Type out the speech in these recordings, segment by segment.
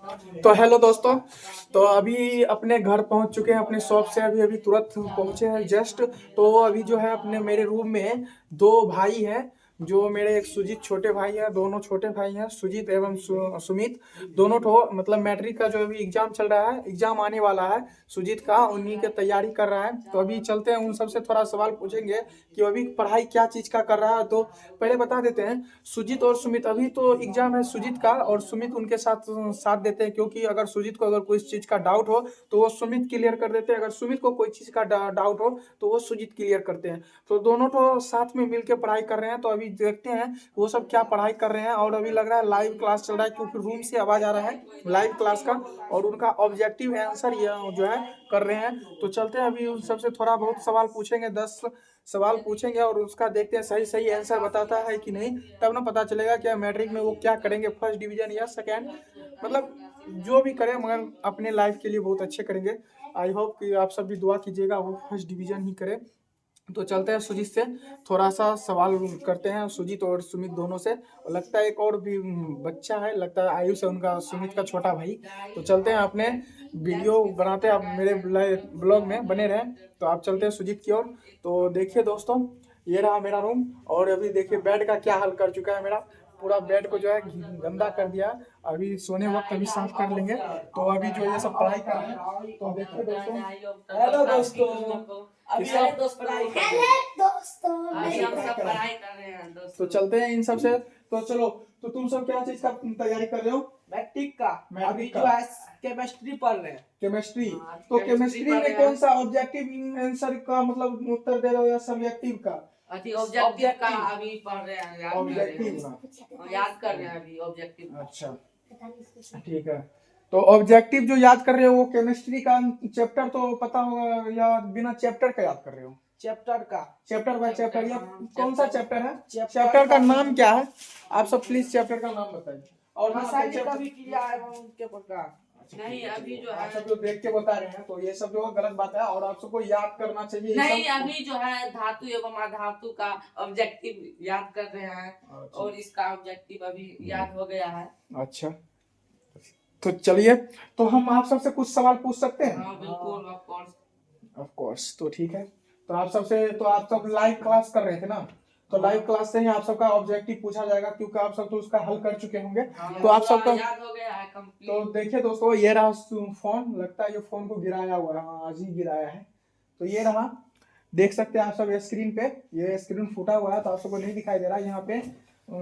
तो हेलो दोस्तों। तो अभी अपने घर पहुंच चुके हैं, अपने शॉप से अभी अभी तुरंत पहुंचे हैं जस्ट। तो अभी जो है अपने मेरे रूम में दो भाई हैं, जो मेरे एक सुजीत छोटे भाई हैं, दोनों छोटे भाई हैं सुजीत एवं सुमित। दोनों तो मतलब मैट्रिक का जो अभी एग्जाम चल रहा है, एग्जाम आने वाला है सुजीत का, उन्हीं की तैयारी कर रहा है। तो अभी चलते हैं, उन सबसे थोड़ा सवाल पूछेंगे कि अभी पढ़ाई क्या चीज़ का कर रहा है। तो पहले बता देते हैं, सुजीत और सुमित अभी तो एग्जाम है सुजीत का, और सुमित उनके साथ साथ देते हैं, क्योंकि अगर सुजीत को अगर कोई चीज का डाउट हो तो वो सुमित क्लियर कर देते हैं, अगर सुमित को कोई चीज का डाउट हो तो वो सुजीत क्लियर करते हैं। तो दोनों तो साथ में मिलकर पढ़ाई कर रहे हैं। तो अभी देखते हैं वो सब क्या पढ़ाई कर रहे हैं। और अभी लग रहा है लाइव क्लास चल रहा है, क्योंकि रूम से आवाज आ रहा है लाइव क्लास का, और उनका ऑब्जेक्टिव आंसर ये जो है कर रहे हैं। तो चलते हैं, अभी उन सबसे थोड़ा बहुत सवाल पूछेंगे, 10 सवाल पूछेंगे, और उसका देखते हैं सही सही आंसर बताता है कि नहीं, तब ना पता चलेगा कि मैट्रिक में वो क्या करेंगे, फर्स्ट डिवीजन या सेकेंड, मतलब जो भी करें मगर अपने लाइफ के लिए बहुत अच्छे करेंगे। आई होप कि आप सब भी दुआ कीजिएगा वो फर्स्ट डिवीजन ही करें। तो चलते हैं सुजीत से थोड़ा सा सवाल करते हैं, सुजीत और सुमित दोनों से। और लगता है एक और भी बच्चा है, लगता है आयुष है उनका, सुमित का छोटा भाई। तो चलते हैं, अपने वीडियो बनाते हैं, आप मेरे ब्लॉग में बने रहें। तो आप चलते हैं सुजीत की ओर। तो देखिए दोस्तों, ये रहा मेरा रूम, और अभी देखिए बेड का क्या हाल कर चुका है मेरा, पूरा बेड को जो है गंदा कर दिया। अभी सोने वक्त अभी साफ कर लेंगे। तो अभी जो ये सब पढ़ाई कर रहे हैं, तो देखिए दोस्तों, हेलो दोस्तों, तो चलते हैं इन सब से। तो चलो, तो तुम सब क्या चीज का तैयारी कर रहे हो? मैट्रिक का। अभी का जो है केमिस्ट्री पढ़ रहे हैं। केमिस्ट्री। तो केमिस्ट्री में कौन सा ऑब्जेक्टिव आंसर का मतलब उत्तर दे रहे हो या सब्जेक्टिव का? ऑब्जेक्टिव का अभी पढ़ रहे हैं, ऑब्जेक्टिव याद कर रहे हैं अभी ऑब्जेक्टिव। अच्छा, ठीक है। तो ऑब्जेक्टिव जो याद कर रहे हो वो केमिस्ट्री का चैप्टर तो पता होगा, या बिना चैप्टर का याद कर रहे हो? चैप्टर बाय चैप्टर, या कौन सा चैप्टर है? चैप्टर का नाम क्या है? आप सब प्लीज चैप्टर का नाम बताइए। और रासायनिक अभिक्रिया एवं उनके प्रकार। नहीं, अभी जो आप है सब जो देख के बता रहे हैं, तो ये सब जो गलत बात है, और आप सबको याद करना चाहिए। नहीं, अभी जो है धातु एवं अधातु का ऑब्जेक्टिव याद कर रहे हैं। अच्छा। और इसका ऑब्जेक्टिव अभी याद हो गया है। अच्छा, तो चलिए, तो हम आप सबसे कुछ सवाल पूछ सकते हैं? हाँ बिल्कुल, ऑफ कोर्स। ऑफ कोर्स, तो ठीक है। तो आप सबसे, तो आप सब लाइव क्लास कर रहे थे ना, तो लाइव क्लास से ही आप सबका ऑब्जेक्टिव पूछा जाएगा, क्योंकि आप सब तो उसका हल कर चुके होंगे। तो आप सबका याद हो गया है कंप्लीट। तो देखिए दोस्तों, ये रहा फोन, लगता है ये फोन को गिराया हुआ है, हाँ आज ही गिराया है। तो ये रहा, देख सकते हैं आप सब स्क्रीन पे, ये स्क्रीन फूटा हुआ है तो आप सबको नहीं दिखाई दे रहा है। यहाँ पे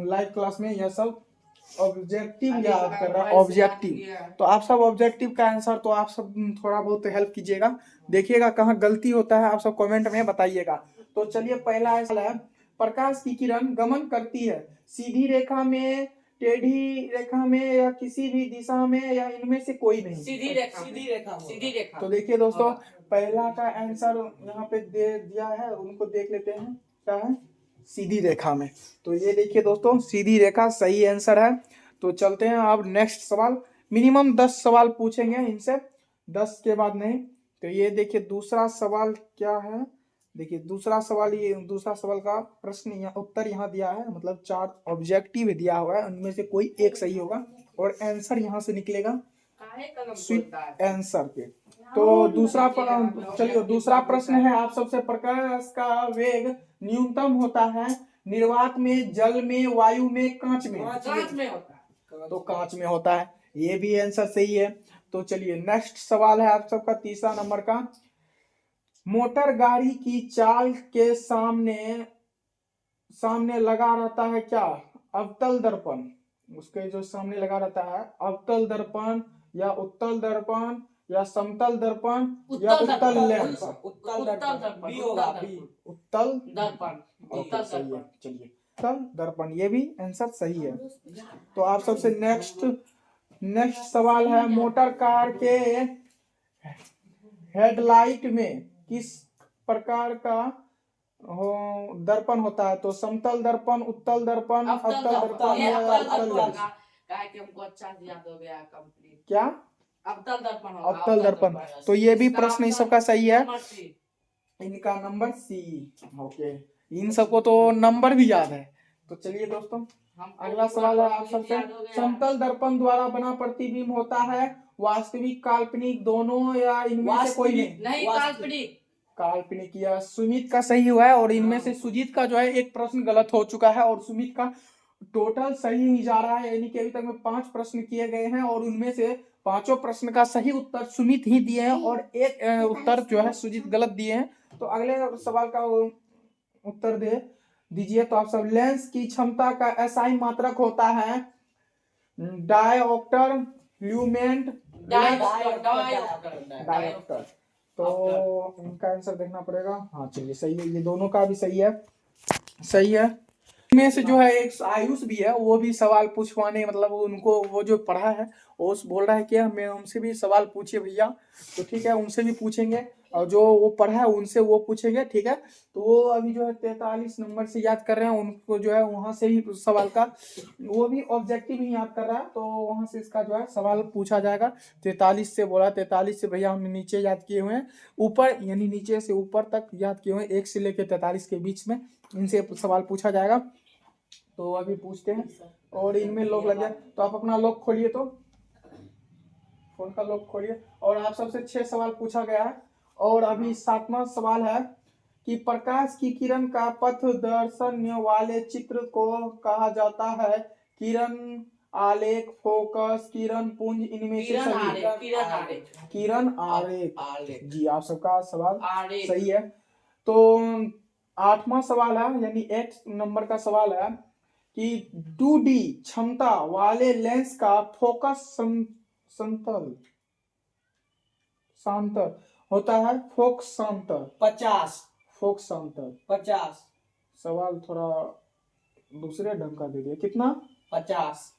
लाइव क्लास में यह सब ऑब्जेक्टिव याद कर रहा है, ऑब्जेक्टिव। तो आप सब ऑब्जेक्टिव का आंसर, तो आप सब थोड़ा बहुत हेल्प कीजिएगा, देखिएगा कहाँ गलती होता है, आप सब कमेंट में बताइएगा। तो चलिए, पहला है, प्रकाश की किरण गमन करती है सीधी रेखा में, टेढ़ी रेखा में, या किसी भी दिशा में, या इनमें से कोई नहीं? सीधी रेखा। तो देखिए दोस्तों, पहला का आंसर यहाँ पे दे दिया है, उनको देख लेते हैं क्या है, सीधी रेखा में। तो ये देखिए दोस्तों, सीधी रेखा सही आंसर है। तो चलते हैं अब नेक्स्ट सवाल, मिनिमम 10 सवाल पूछेंगे इनसे, 10 के बाद नहीं। तो ये देखिए दूसरा सवाल क्या है, देखिए दूसरा सवाल, ये दूसरा सवाल का प्रश्न यहाँ उत्तर यहाँ दिया है, मतलब 4 ऑब्जेक्टिव दिया हुआ है, उनमें से कोई एक सही होगा, और आंसर यहाँ से निकलेगा स्वीट आंसर पे। तो दूसरा चलिए, दूसरा प्रश्न है आप सबसे, प्रकाश का वेग न्यूनतम होता है निर्वात में, जल में, वायु में, कांच में? कांच में होता है। तो कांच में होता है, ये भी आंसर सही है। तो चलिए नेक्स्ट सवाल है आप सबका, तीसरा नंबर का, मोटर गाड़ी की चाल के सामने लगा रहता है क्या? अवतल दर्पण, उसके जो सामने लगा रहता है, अवतल दर्पण, या उत्तल दर्पण, या समतल दर्पण, या उत्तल लेंस? उत्तल दर्पण। सही है। चलिए, उत्तल दर्पण, ये भी आंसर सही है। तो आप सबसे नेक्स्ट सवाल है, मोटर कार के हेडलाइट में किस प्रकार का दर्पण होता है? तो समतल दर्पण, उत्तल दर्पण, अवतल दर्पण, या उत्तल लेंस? हमको अच्छा से याद हो गया कंप्लीट। क्या? अवतल दर्पण होगा। अवतल दर्पण। तो ये भी प्रश्न इन सबका सही है, इनका नंबर सी। ओके, इन सबको तो नंबर भी याद है। तो चलिए दोस्तों, अगला सवाल है आप सबसे, याद हो गया। समतल दर्पण द्वारा बना प्रतिबिंब होता है वास्तविक काल्पनिक दोनों या इनमें से कोई नहीं? नहीं, काल्पनिक। काल्पनिक। या सुमित का सही हुआ है और इनमें से सुजीत का जो है एक प्रश्न गलत हो चुका है और सुमित का टोटल सही ही जा रहा है, यानी कि अभी तक में 5 प्रश्न किए गए हैं और उनमें से 5 प्रश्न का सही उत्तर सुमित ही दिए हैं और एक उत्तर जो है सुजीत गलत दिए हैं। तो अगले सवाल का उत्तर दीजिए। तो आप सब, लेंस की क्षमता का एसआई मात्रक होता है डायऑप्टर, ल्यूमेंट, डायऑप्टर। तो इनका आंसर देखना पड़ेगा। हाँ चलिए सही है, ये दोनों का भी सही है, सही है। में से जो है एक आयुष भी है, वो भी सवाल पूछवाने, मतलब उनको वो जो पढ़ा है वो बोल रहा है कि हमें उनसे भी सवाल पूछिए भैया। तो ठीक है, उनसे भी पूछेंगे और जो वो पढ़ा है उनसे वो पूछेंगे, ठीक है। तो वो अभी जो है 43 नंबर से याद कर रहे हैं, उनको जो है वहां से ही सवाल का वो भी ऑब्जेक्टिव ही याद कर रहा है, तो वहां से इसका जो है सवाल पूछा जाएगा। 43 से बोला, 43 से भैया हमने नीचे याद किए हुए हैं, ऊपर यानी नीचे से ऊपर तक याद किए हुए हैं, 1 से लेकर 43 के बीच में इनसे सवाल पूछा जाएगा। तो अभी पूछते हैं और इनमें लॉक लग जाए। तो आप अपना लॉक खोलिए, तो फोन का लॉक खोलिए। और आप सबसे 6 सवाल पूछा गया है और अभी 7वां सवाल है कि प्रकाश की किरण का पथ दर्शन्य वाले चित्र को कहा जाता है किरण आलेख, फोकस, किरण पुंज, इनमें से सही? किरण आलेख। जी आप सबका सवाल सही है। तो 8वां सवाल है, यानी 8 नंबर का सवाल है कि 2D क्षमता वाले लेंस का फोकस सांतर होता है फोकसांतर 50 फोकसांतर 50 सवाल थोड़ा दूसरे ढंग का दे दिया। कितना? 50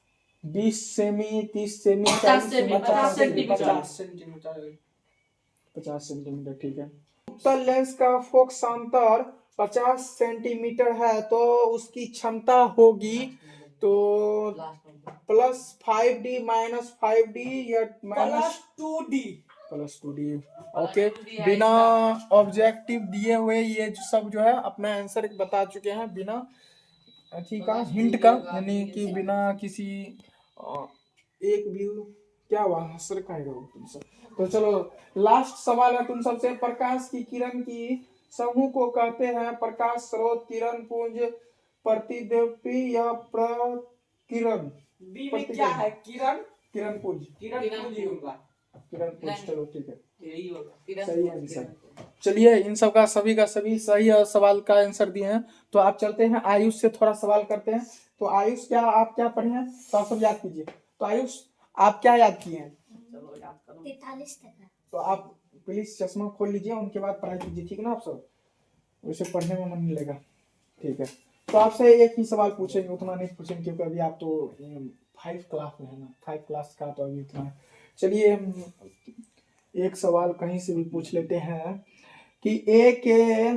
20 सेमी, 30 सेमी, 50 50 सेंटीमीटर। 50 सेंटीमीटर, ठीक है। उत्तल लेंस का फोकसांतर 50 सेंटीमीटर है, तो उसकी क्षमता होगी तो +5D -5D या +2D। ओके, बिना ऑब्जेक्टिव दिए हुए ये सब जो है अपना आंसर बता चुके हैं, बिना ठीक है हिंट का, यानी कि बिना किसी एक भी क्या हुआ सर कहेगा तुम सब। तो चलो लास्ट सवाल है तुम सबसे, प्रकाश की किरण की समूह को कहते हैं प्रकाश स्रोत, किरण पुंज, प्रतिदीप्ति या प्रकिरण? बी में क्या है? किरण किरण पुंज ही होगा। किरण पुंज, चलो ठीक है, यही होगा, सही आंसर। चलिए इन सब का सभी सही सवाल का आंसर दिए हैं। तो आप चलते हैं आयुष से थोड़ा सवाल करते हैं। तो आयुष क्या आप क्या पढ़े हैं तो आप सब याद कीजिए। तो आयुष आप क्या याद किए हैं? 43 तक। तो आप प्लीज चश्मा खोल लीजिए, उनके बाद पढ़ाई कीजिए, ठीक है ना आप सब? वैसे पढ़ने में मन नहीं लगेगा, ठीक है। तो आपसे एक ही सवाल पूछेंगे, उतना नहीं पूछेंगे क्योंकि अभी आप तो 5 क्लास में है ना, 5 क्लास का तो अभी उतना है। चलिए हम एक सवाल कहीं से भी पूछ लेते हैं कि a के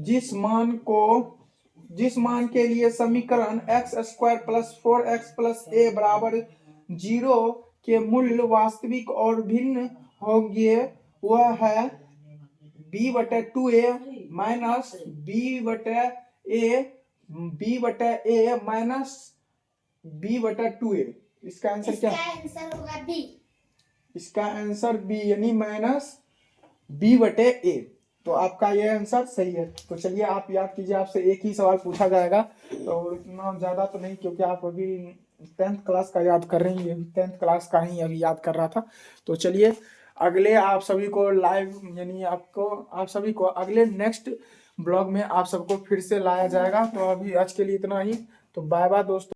जिस मान के लिए समीकरण x² + 4x + a = 0 के मूल्य वास्तविक और भिन्न होंगे, वह है b/2a minus b/a minus b/2a। इसका आंसर क्या है? आंसर होगा बी। इसका आंसर बी यानी माइनस b/a। तो आपका ये आंसर सही है। तो चलिए आप याद कीजिए, आपसे एक ही सवाल पूछा जाएगा, तो इतना ज्यादा तो नहीं क्योंकि आप अभी 10th क्लास का याद कर रही हैं, 10th क्लास का ही अभी याद कर रहा था। तो चलिए अगले आप सभी को लाइव यानी आप सभी को अगले नेक्स्ट ब्लॉग में आप सबको फिर से लाया जाएगा। तो अभी आज के लिए इतना ही। तो बाय बाय दोस्तों।